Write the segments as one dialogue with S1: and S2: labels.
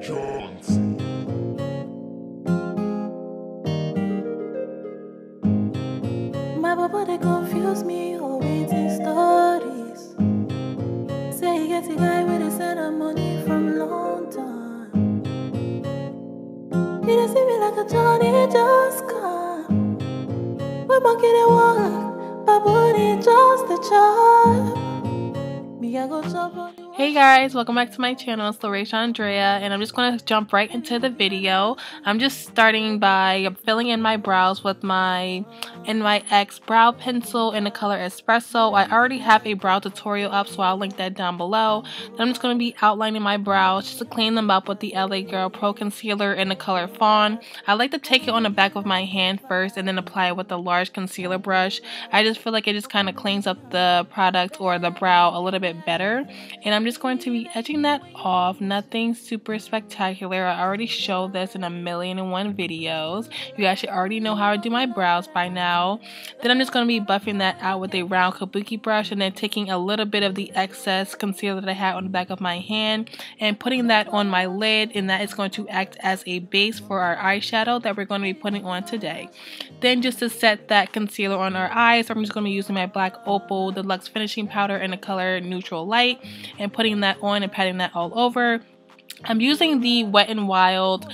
S1: My papa they confuse me, oh waiting stories. Say he gets a guy with a send of money from London. He don't see me like a Johnny just come. We monkey they walk, baboon just a chop. Me I go chop on you.
S2: Hey guys, welcome back to my channel. It's Laurasia Andrea, and I'm just going to jump right into the video. I'm just starting by filling in my brows with my NYX brow pencil in the color Espresso. I already have a brow tutorial up, so I'll link that down below. Then I'm just going to be outlining my brows just to clean them up with the LA Girl Pro Concealer in the color Fawn. I like to take it on the back of my hand first and then apply it with a large concealer brush. I just feel like it just kind of cleans up the product or the brow a little bit better. And I'm just going to be edging that off. Nothing super spectacular. I already showed this in 1,000,001 videos. You guys should already know how to do my brows by now. Then I'm just going to be buffing that out with a round kabuki brush and then taking a little bit of the excess concealer that I had on the back of my hand and putting that on my lid, and that is going to act as a base for our eyeshadow that we're going to be putting on today. Then just to set that concealer on our eyes, I'm just going to be using my black Opal Deluxe finishing powder in the color Neutral Light and putting that on and patting that all over. I'm using the WetNWild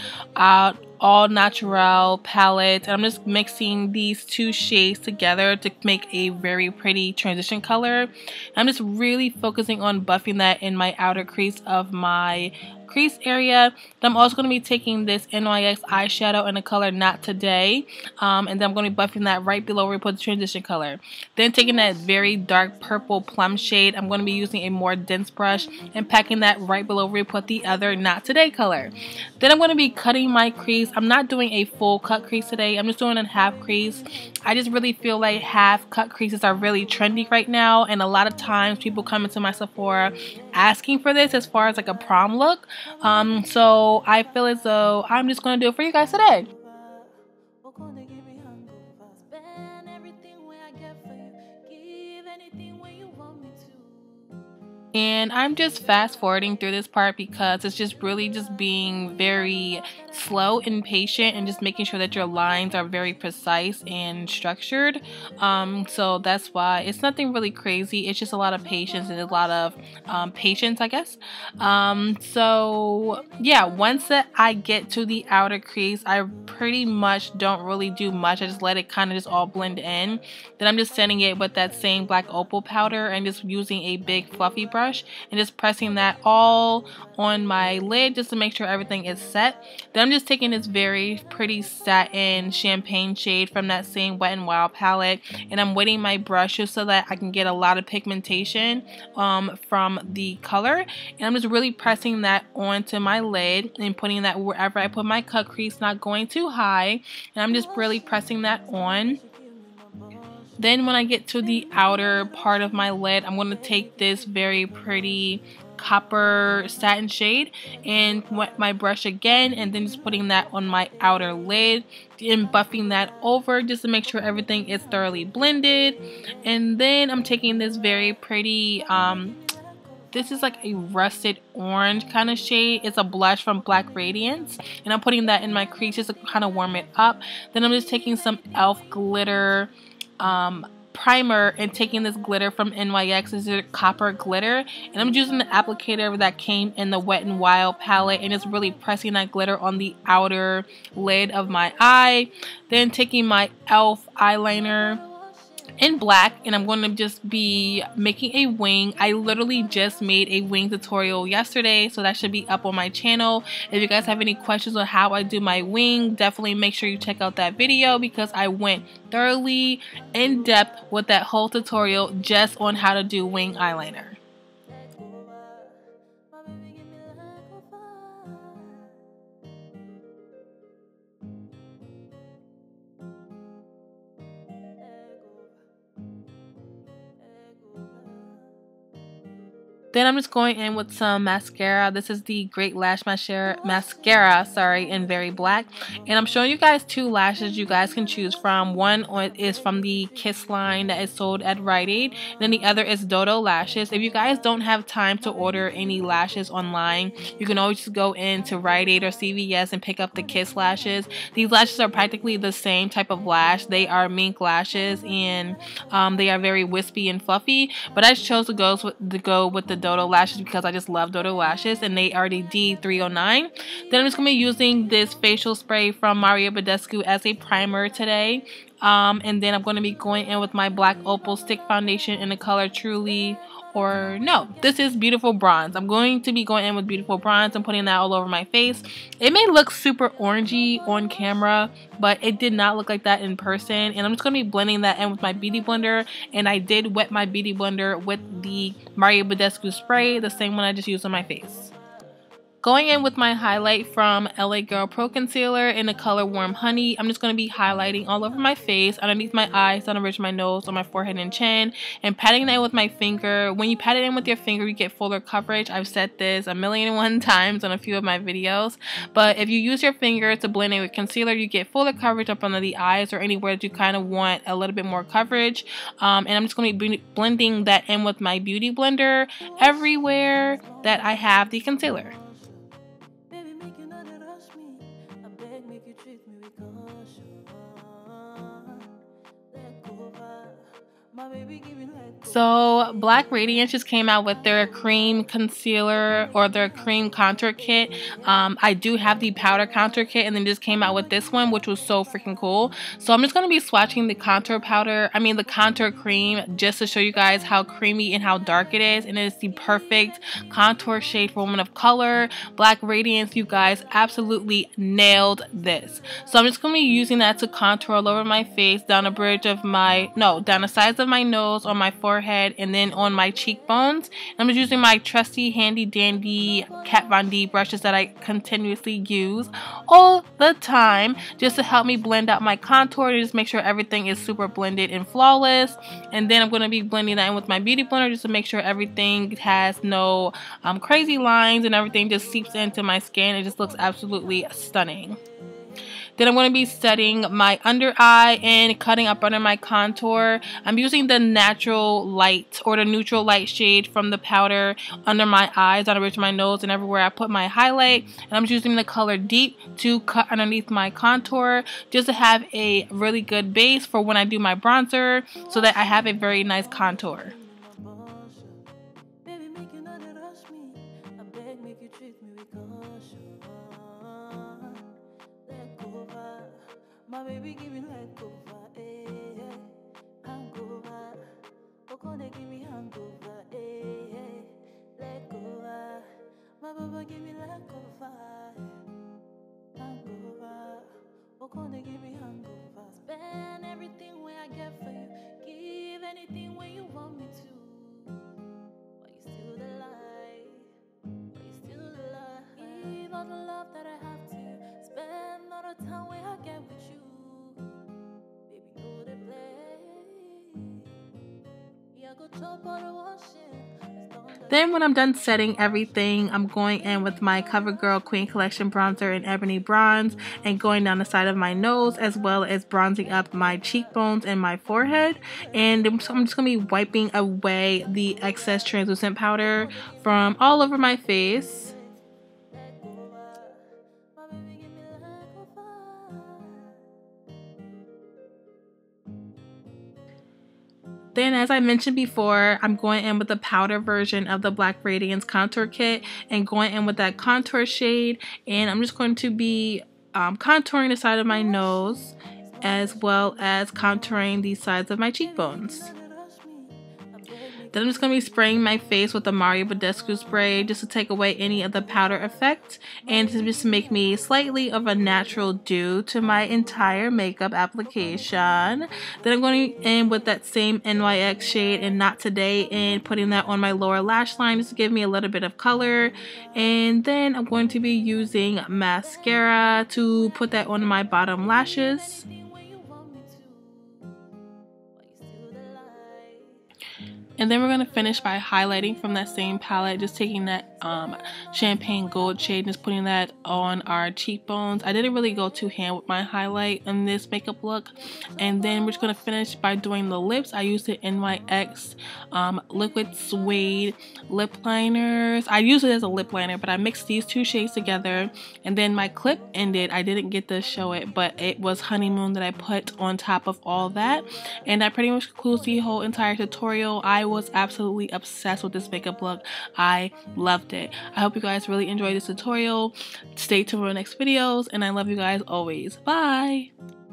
S2: All Naturel palette, and I'm just mixing these two shades together to make a very pretty transition color. I'm just really focusing on buffing that in my outer crease of my crease area. Then I'm also going to be taking this NYX eyeshadow in the color Not Today, and then I'm going to be buffing that right below where we put the transition color. Then taking that very dark purple plum shade, I'm going to be using a more dense brush and packing that right below where we put the other Not Today color. Then I'm going to be cutting my crease. I'm not doing a full cut crease today. I'm just doing a half crease. I just really feel like half cut creases are really trendy right now, and a lot of times people come into my Sephora asking for this as far as like a prom look. So I feel as though I'm just going to do it for you guys today. And I'm just fast forwarding through this part because it's just really just being very slow and patient and just making sure that your lines are very precise and structured. So that's why it's nothing really crazy. It's just a lot of patience and a lot of patience, I guess. So yeah, once that I get to the outer crease, I pretty much don't really do much. I just let it kind of just all blend in. Then I'm just setting it with that same black Opal powder and just using a big fluffy brush and just pressing that all on my lid just to make sure everything is set. Then I'm just taking this very pretty satin champagne shade from that same WetNWild palette, and I'm wetting my brush just so that I can get a lot of pigmentation from the color, and I'm just really pressing that onto my lid and putting that wherever I put my cut crease, not going too high, and I'm just really pressing that on. Then when I get to the outer part of my lid, I'm going to take this very pretty copper satin shade and wet my brush again, and then just putting that on my outer lid and buffing that over just to make sure everything is thoroughly blended. And then I'm taking this very pretty this is like a rusted orange kind of shade. It's a blush from Black Radiance, and I'm putting that in my crease just to kind of warm it up. Then I'm just taking some e.l.f. glitter primer and taking this glitter from NYX. This is copper glitter, and I'm using the applicator that came in the WetNWild palette and just really pressing that glitter on the outer lid of my eye. Then taking my e.l.f. eyeliner in black, and I'm going to just be making a wing. I literally just made a wing tutorial yesterday, so that should be up on my channel. If you guys have any questions on how I do my wing, definitely make sure you check out that video because I went thoroughly in depth with that whole tutorial just on how to do wing eyeliner. Then I'm just going in with some mascara. This is the Great Lash Mascara, sorry, in Very Black. And I'm showing you guys two lashes you guys can choose from. One is from the Kiss line that is sold at Rite Aid. And then the other is Dodo Lashes. If you guys don't have time to order any lashes online, you can always just go into Rite Aid or CVS and pick up the Kiss lashes. These lashes are practically the same type of lash. They are mink lashes, and they are very wispy and fluffy. But I chose to go with the Dodo lashes because I just love Dodo lashes, and they are the D309. Then I'm just going to be using this facial spray from Badescu as a primer today. And then I'm going to be going in with my black Opal stick foundation in the color Truly, or no, this is Beautiful Bronze. I'm going to be going in with Beautiful Bronze and putting that all over my face. It may look super orangey on camera, but it did not look like that in person. And I'm just going to be blending that in with my beauty blender. And I did wet my beauty blender with the Badescu spray, the same one I just used on my face. Going in with my highlight from LA Girl Pro Concealer in the color Warm Honey, I'm just going to be highlighting all over my face, underneath my eyes, on the ridge of my nose, on my forehead and chin, and patting that in with my finger. When you pat it in with your finger, you get fuller coverage. I've said this 1,000,001 times on a few of my videos, but if you use your finger to blend in with concealer, you get fuller coverage up under the eyes or anywhere that you kind of want a little bit more coverage. And I'm just going to be blending that in with my beauty blender everywhere that I have the concealer. So Black Radiance just came out with their cream concealer or their cream contour kit. I do have the powder contour kit, and then just came out with this one, which was so freaking cool. So I'm just going to be swatching the contour the contour cream, just to show you guys how creamy and how dark it is. And it is the perfect contour shade for women of color. Black Radiance, you guys absolutely nailed this. So I'm just going to be using that to contour all over my face, down the sides of my nose, on my forehead, and then on my cheekbones. I'm just using my trusty handy dandy Kat Von D brushes that I continuously use all the time, just to help me blend out my contour, to just make sure everything is super blended and flawless. And then I'm going to be blending that in with my beauty blender, just to make sure everything has no crazy lines, and everything just seeps into my skin. It just looks absolutely stunning. Then I'm going to be setting my under eye and cutting up under my contour. I'm using the natural light or the neutral light shade from the powder under my eyes, on the ridge of my nose, and everywhere I put my highlight. And I'm just using the color Deep to cut underneath my contour, just to have a really good base for when I do my bronzer, so that I have a very nice contour.
S1: My baby give me hangover, eh, hangover. Oko they give me hangover, eh, let go. My baba give me hangover, hangover. Oko they give me hangover. Spend everything where I get for you, give anything when you want me to. But you still the lie, but you still the lie. Give all the love that I have to you, spend all the time where I get with you.
S2: Then when I'm done setting everything, I'm going in with my CoverGirl Queen Collection bronzer in Ebony Bronze, and going down the side of my nose, as well as bronzing up my cheekbones and my forehead. And I'm just going to be wiping away the excess translucent powder from all over my face. Then, as I mentioned before, I'm going in with the powder version of the Black Radiance contour kit, and going in with that contour shade. And I'm just going to be contouring the side of my nose, as well as contouring the sides of my cheekbones. Then I'm just going to be spraying my face with the Badescu spray, just to take away any of the powder effect, and to just make me slightly of a natural dew to my entire makeup application. Then I'm going in with that same NYX shade in Not Today, and putting that on my lower lash line, just to give me a little bit of color. And then I'm going to be using mascara to put that on my bottom lashes. And then we're going to finish by highlighting from that same palette, just taking that champagne gold shade, just putting that on our cheekbones. I didn't really go too hand with my highlight in this makeup look. And then we're just going to finish by doing the lips. I used the NYX liquid suede lip liners. I use it as a lip liner, but I mixed these two shades together. And then my clip ended. I didn't get to show it, but it was Honeymoon that I put on top of all that. And that pretty much concludes the whole entire tutorial. I was absolutely obsessed with this makeup look. I loved it. I hope you guys really enjoyed this tutorial. Stay tuned for the next videos, and I love you guys always. Bye!